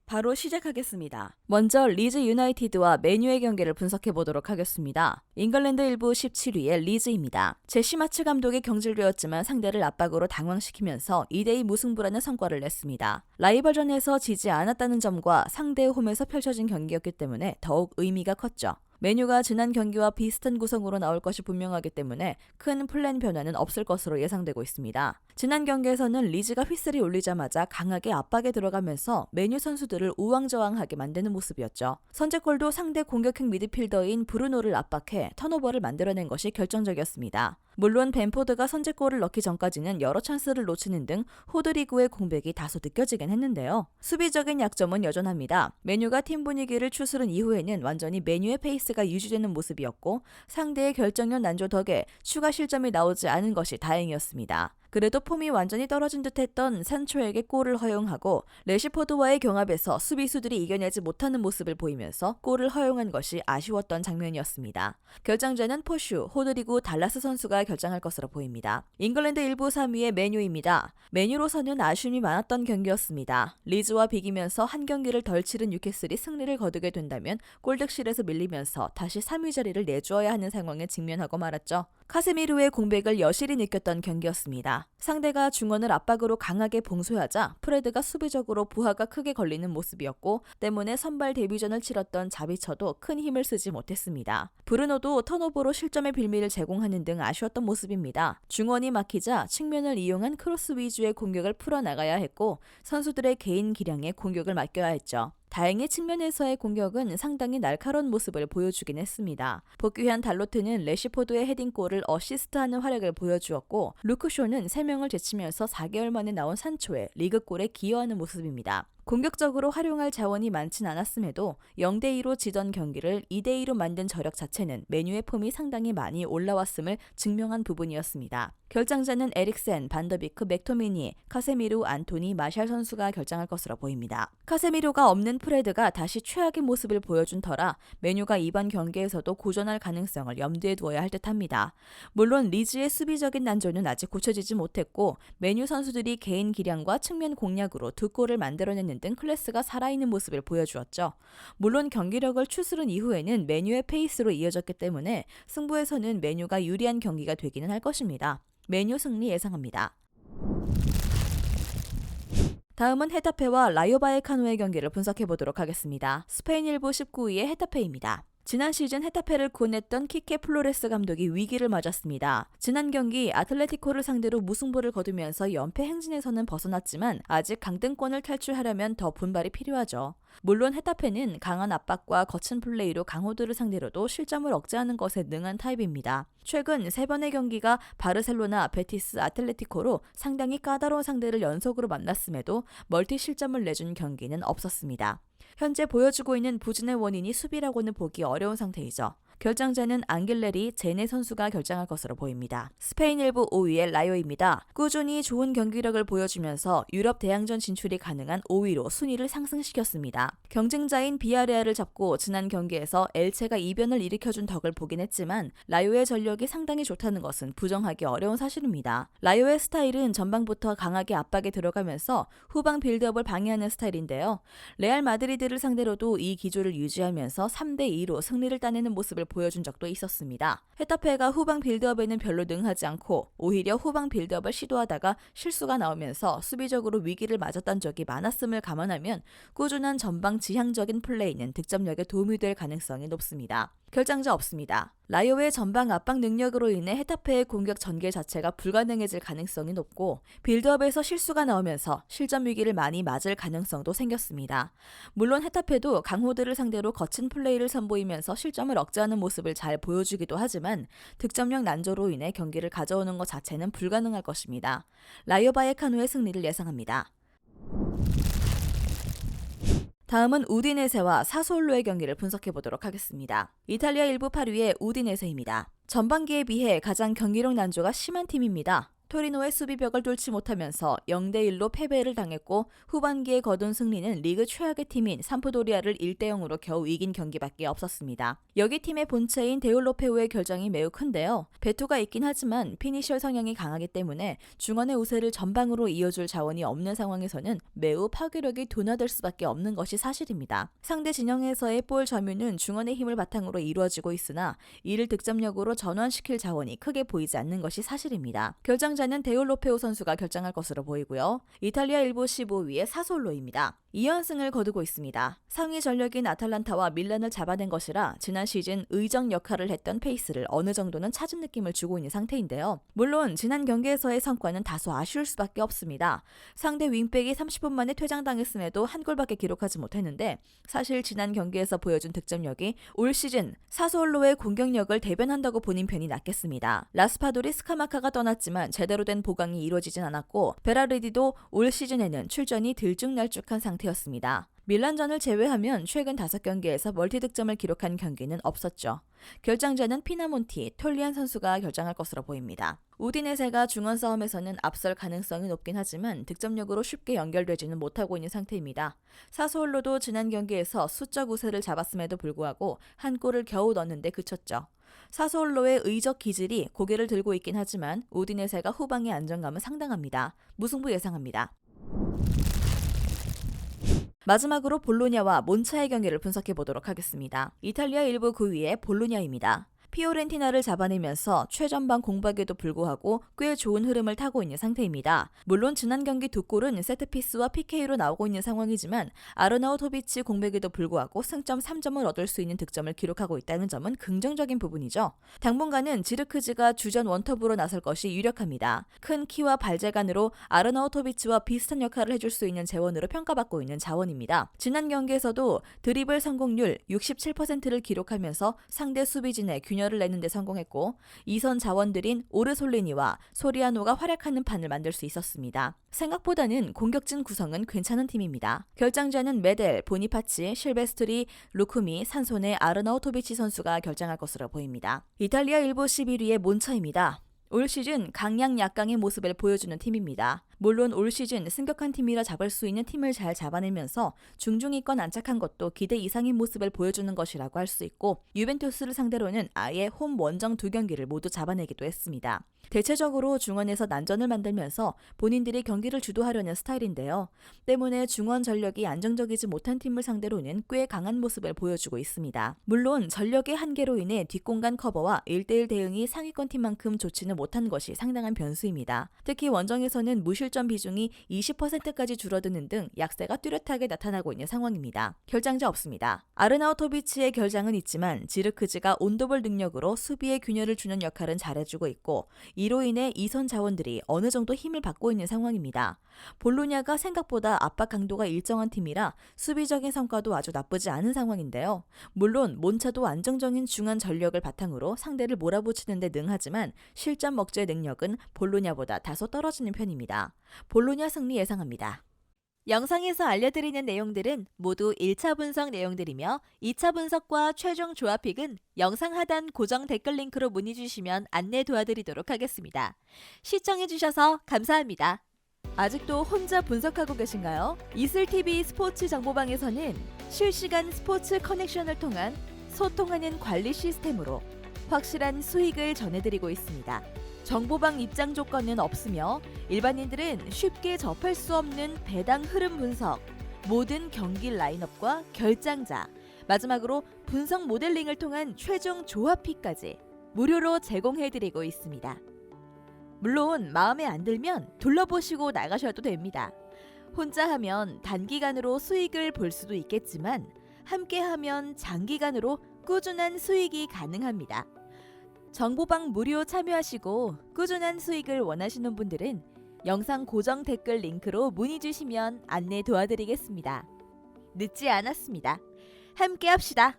바로 시작하겠습니다. 먼저 리즈 유나이티드와 맨유의 경기를 분석해 보도록 하겠습니다. 잉글랜드 1부 17위의 리즈입니다. 제시 마츠 감독이 경질되었지만 상대를 압박으로 당황시키면서 2대2 무승부라는 성과를 냈습니다. 라이벌전에서 지지 않았다는 점과 상대의 홈에서 펼쳐진 경기였기 때문에 더욱 의미가 컸죠. 메뉴가 지난 경기와 비슷한 구성으로 나올 것이 분명하기 때문에 큰 플랜 변화는 없을 것으로 예상되고 있습니다. 지난 경기에서는 리즈가 휘슬이 울리자마자 강하게 압박에 들어가면서 메뉴 선수들을 우왕좌왕하게 만드는 모습이었죠. 선제골도 상대 공격형 미드필더인 브루노를 압박해 턴오버를 만들어낸 것이 결정적이었습니다. 물론 벤포드가 선제골을 넣기 전까지는 여러 찬스를 놓치는 등 호드리구의 공백이 다소 느껴지긴 했는데요. 수비적인 약점은 여전합니다. 메뉴가 팀 분위기를 추스른 이후에는 완전히 메뉴의 페이스가 유지되는 모습이었고 상대의 결정력 난조 덕에 추가 실점이 나오지 않은 것이 다행이었습니다. 그래도 폼이 완전히 떨어진 듯했던 산초에게 골을 허용하고 레시포드와의 경합에서 수비수들이 이겨내지 못하는 모습을 보이면서 골을 허용한 것이 아쉬웠던 장면이었습니다. 결정전은 포슈, 호드리구, 달라스 선수가 결정할 것으로 보입니다. 잉글랜드 1부 3위의 맨유입니다. 맨유로서는 아쉬움이 많았던 경기였습니다. 리즈와 비기면서 한 경기를 덜 치른 뉴캐슬이 승리를 거두게 된다면 골득실에서 밀리면서 다시 3위 자리를 내주어야 하는 상황에 직면하고 말았죠. 카세미르의 공백을 여실히 느꼈던 경기였습니다. 상대가 중원을 압박으로 강하게 봉쇄하자 프레드가 수비적으로 부하가 크게 걸리는 모습이었고 때문에 선발 데뷔전을 치렀던 자비처도 큰 힘을 쓰지 못했습니다. 브루노도 턴오버로 실점의 빌미를 제공하는 등 아쉬웠던 모습입니다. 중원이 막히자 측면을 이용한 크로스 위주의 공격을 풀어나가야 했고 선수들의 개인 기량에 공격을 맡겨야 했죠. 다행히 측면에서의 공격은 상당히 날카로운 모습을 보여주긴 했습니다. 복귀한 달로트는 레시포드의 헤딩골을 어시스트하는 활약을 보여주었고 루크쇼는 3명을 제치면서 4개월 만에 나온 산초에 리그골에 기여하는 모습입니다. 공격적으로 활용할 자원이 많진 않았음에도 0대2로 지던 경기를 2대2로 만든 저력 자체는 메뉴의 폼이 상당히 많이 올라왔음을 증명한 부분이었습니다. 결장자는 에릭센, 반더비크, 맥토미니, 카세미루, 안토니, 마샬 선수가 결정할 것으로 보입니다. 카세미루가 없는 프레드가 다시 최악의 모습을 보여준 터라 메뉴가 이번 경기에서도 고전할 가능성을 염두에 두어야 할 듯합니다. 물론 리즈의 수비적인 난조는 아직 고쳐지지 못했고 메뉴 선수들이 개인 기량과 측면 공략으로 2골을 만들어내는 등 클래스가 살아있는 모습을 보여주었죠. 물론 경기력을 추스른 이후에는 메뉴의 페이스로 이어졌기 때문에 승부에서는 메뉴가 유리한 경기가 되기는 할 것입니다. 메뉴 승리 예상합니다. 다음은 헤타페와 라요 바이에카노의 경기를 분석해보도록 하겠습니다. 스페인 1부 19위의 헤타페입니다. 지난 시즌 헤타페를 구원했던 키케 플로레스 감독이 위기를 맞았습니다. 지난 경기 아틀레티코를 상대로 무승부를 거두면서 연패 행진에서는 벗어났지만 아직 강등권을 탈출하려면 더 분발이 필요하죠. 물론 헤타페는 강한 압박과 거친 플레이로 강호들을 상대로도 실점을 억제하는 것에 능한 타입입니다. 최근 3번의 경기가 바르셀로나, 베티스, 아틀레티코로 상당히 까다로운 상대를 연속으로 만났음에도 멀티 실점을 내준 경기는 없었습니다. 현재 보여주고 있는 부진의 원인이 수비라고는 보기 어려운 상태이죠. 결정자는 앙겔레리, 제네 선수가 결정할 것으로 보입니다. 스페인 1부 5위의 라요입니다. 꾸준히 좋은 경기력을 보여주면서 유럽 대항전 진출이 가능한 5위로 순위를 상승시켰습니다. 경쟁자인 비아레알을 잡고 지난 경기에서 엘체가 이변을 일으켜준 덕을 보긴 했지만 라요의 전력이 상당히 좋다는 것은 부정하기 어려운 사실입니다. 라요의 스타일은 전방부터 강하게 압박에 들어가면서 후방 빌드업을 방해하는 스타일인데요. 레알 마드리드를 상대로도 이 기조를 유지하면서 3대2로 승리를 따내는 모습을 보여준 적도 있었습니다. 헤타페가 후방 빌드업에는 별로 능하지 않고 오히려 후방 빌드업을 시도하다가 실수가 나오면서 수비적으로 위기를 맞았던 적이 많았음을 감안하면 꾸준한 전방 지향적인 플레이는 득점력에 도움이 될 가능성이 높습니다. 결장자 없습니다. 라요의 전방 압박 능력으로 인해 헤타페의 공격 전개 자체가 불가능해질 가능성이 높고 빌드업에서 실수가 나오면서 실점 위기를 많이 맞을 가능성도 생겼습니다. 물론 헤타페도 강호들을 상대로 거친 플레이를 선보이면서 실점을 억제하는 모습을 잘 보여주기도 하지만 득점력 난조로 인해 경기를 가져오는 것 자체는 불가능할 것입니다. 라요 바이에카노의 승리를 예상합니다. 다음은 우디네세와 사솔로의 경기를 분석해보도록 하겠습니다. 이탈리아 1부 8위의 우디네세입니다. 전반기에 비해 가장 경기력 난조가 심한 팀입니다. 토리노의 수비벽을 뚫지 못하면서 0대1로 패배를 당했고 후반기에 거둔 승리는 리그 최악의 팀인 삼프도리아를 1대0으로 겨우 이긴 경기밖에 없었습니다. 여기 팀의 본체인 데올로페오의 결정이 매우 큰데요. 배투가 있긴 하지만 피니셔 성향이 강하기 때문에 중원의 우세를 전방으로 이어줄 자원이 없는 상황에서는 매우 파괴력이 둔화될 수밖에 없는 것이 사실입니다. 상대 진영에서의 볼 점유는 중원의 힘을 바탕으로 이루어지고 있으나 이를 득점력으로 전환시킬 자원이 크게 보이지 않는 것이 사실입니다. 결정자는 데올로페오 선수가 결정할 것으로 보이고요. 이탈리아 1부 15위의 사솔로입니다. 2연승을 거두고 있습니다. 상위 전력인 아탈란타와 밀란을 잡아낸 것이라 지난 시즌 의정 역할을 했던 페이스를 어느 정도는 찾은 느낌을 주고 있는 상태인데요. 물론 지난 경기에서의 성과는 다소 아쉬울 수밖에 없습니다. 상대 윙백이 30분 만에 퇴장당했음에도 한 골밖에 기록하지 못했는데 사실 지난 경기에서 보여준 득점력이 올 시즌 사솔로의 공격력을 대변한다고 보는 편이 낫겠습니다. 라스파도리 스카마카가 떠났지만 제대로 된 보강이 이루어지진 않았고 베라르디도 올 시즌에는 출전이 들쭉날쭉한 상태였습니다. 밀란전을 제외하면 최근 5경기에서 멀티득점을 기록한 경기는 없었죠. 결정자는 피나몬티, 톨리안 선수가 결정할 것으로 보입니다. 우디네세가 중원 싸움에서는 앞설 가능성이 높긴 하지만 득점력으로 쉽게 연결되지는 못하고 있는 상태입니다. 사소올로도 지난 경기에서 수적 우세를 잡았음에도 불구하고 한 골을 겨우 넣었는데 그쳤죠. 사소올로의 의적 기질이 고개를 들고 있긴 하지만 우디네세가 후방의 안정감은 상당합니다. 무승부 예상합니다. 마지막으로 볼로냐와 몬차의 경기를 분석해 보도록 하겠습니다. 이탈리아 1부 9위의 볼로냐입니다. 피오렌티나를 잡아내면서 최전방 공박에도 불구하고 꽤 좋은 흐름을 타고 있는 상태입니다. 물론 지난 경기 2골은 세트피스와 PK로 나오고 있는 상황이지만 아르나우토비치 공백에도 불구하고 승점 3점을 얻을 수 있는 득점을 기록하고 있다는 점은 긍정적인 부분이죠. 당분간은 지르크즈가 주전 원톱으로 나설 것이 유력합니다. 큰 키와 발재간으로 아르나우토비치와 비슷한 역할을 해줄 수 있는 재원으로 평가받고 있는 자원입니다. 지난 경기에서도 드리블 성공률 67%를 기록하면서 상대 수비진의 균열을 내는 데 성공했고 2선 자원들인 오르솔리니와 소리아노가 활약하는 판을 만들 수 있었습니다. 생각보다는 공격진 구성은 괜찮은 팀입니다. 결정자는 메델, 보니파치, 실베스트리, 루쿠미, 산손의 아르나우토비치 선수가 결정할 것으로 보입니다. 이탈리아 1부 11위의 몬차입니다. 올 시즌 강약 약강의 모습을 보여주는 팀입니다. 물론 올 시즌 승격한 팀이라 잡을 수 있는 팀을 잘 잡아내면서 중중위권 안착한 것도 기대 이상의 모습을 보여주는 것이라고 할 수 있고 유벤투스를 상대로는 아예 홈 원정 2경기를 모두 잡아내기도 했습니다. 대체적으로 중원에서 난전을 만들면서 본인들이 경기를 주도하려는 스타일인데요. 때문에 중원 전력이 안정적이지 못한 팀을 상대로는 꽤 강한 모습을 보여주고 있습니다. 물론 전력의 한계로 인해 뒷공간 커버와 1대1 대응이 상위권 팀만큼 좋지는 못한 것이 상당한 변수입니다. 특히 원정에서는 무실점 비중이 20%까지 줄어드는 등 약세가 뚜렷하게 나타나고 있는 상황입니다. 결장자 없습니다. 아르나우토비치의 결장은 있지만 지르크즈가 온도볼 능력으로 수비의 균열을 주는 역할은 잘해주고 있고 이로 인해 2선 자원들이 어느 정도 힘을 받고 있는 상황입니다. 볼로냐가 생각보다 압박 강도가 일정한 팀이라 수비적인 성과도 아주 나쁘지 않은 상황인데요. 물론 몬차도 안정적인 중앙 전력을 바탕으로 상대를 몰아붙이는 데 능하지만 실점 먹제 능력은 볼로냐보다 다소 떨어지는 편입니다. 볼로냐 승리 예상합니다. 영상에서 알려드리는 내용들은 모두 1차 분석 내용들이며 2차 분석과 최종 조합픽은 영상 하단 고정 댓글 링크로 문의 주시면 안내 도와드리도록 하겠습니다. 시청해주셔서 감사합니다. 아직도 혼자 분석하고 계신가요? 이슬TV 스포츠 정보방에서는 실시간 스포츠 커넥션을 통한 소통하는 관리 시스템으로 확실한 수익을 전해드리고 있습니다. 정보방 입장 조건은 없으며 일반인들은 쉽게 접할 수 없는 배당 흐름 분석, 모든 경기 라인업과 결장자, 마지막으로 분석 모델링을 통한 최종 조합픽까지 무료로 제공해드리고 있습니다. 물론 마음에 안 들면 둘러보시고 나가셔도 됩니다. 혼자 하면 단기간으로 수익을 볼 수도 있겠지만 함께 하면 장기간으로 꾸준한 수익이 가능합니다. 정보방 무료 참여하시고 꾸준한 수익을 원하시는 분들은 영상 고정 댓글 링크로 문의 주시면 안내 도와드리겠습니다. 늦지 않았습니다. 함께 합시다.